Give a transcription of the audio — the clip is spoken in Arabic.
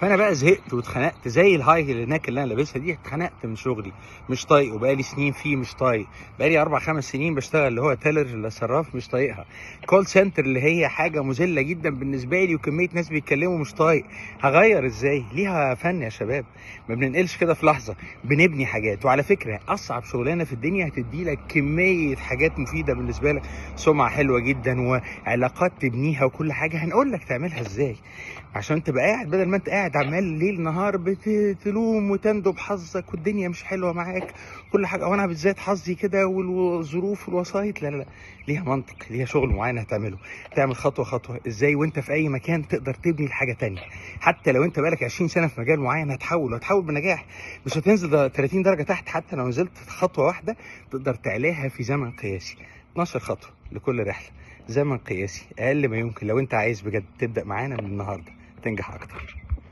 فانا بقى زهقت واتخنقت زي الهاي اللي هناك اللي انا لابسها دي. اتخنقت من شغلي، مش طايقه، بقالي سنين فيه مش طايق، بقالي 4 5 سنين بشتغل اللي هو تيلر اللي صراف مش طايقها، كول سنتر اللي هي حاجه مذله جدا بالنسبه لي وكميه ناس بيتكلموا مش طايق. هغير ازاي؟ ليها فن يا شباب، ما بننقلش كده في لحظه، بنبني حاجات. وعلى فكره اصعب شغلانه في الدنيا هتدي لك كميه حاجات مفيده بالنسبه لك، سمعه حلوه جدا وعلاقات تبنيها وكل حاجه. هنقول لك تعملها ازاي عشان تبقى قاعد، بدل ما انت قاعد عمال ليل نهار بتلوم وتندب حظك والدنيا مش حلوه معاك كل حاجه، وانا بالذات حظي كده والظروف والوسايط. لا لا لا، ليها منطق، ليها شغل معين هتعمله. تعمل خطوه خطوه ازاي وانت في اي مكان تقدر تبني لحاجه تانية. حتى لو انت بقالك 20 سنه في مجال معين هتحول بنجاح. مش هتنزل 30 درجه تحت، حتى لو نزلت خطوه واحده تقدر تعلاها في زمن قياسي. 12 خطوه لكل رحله، زمن قياسي اقل ما يمكن. لو انت عايز بجد تبدا معانا من النهارده تنجح اكتر.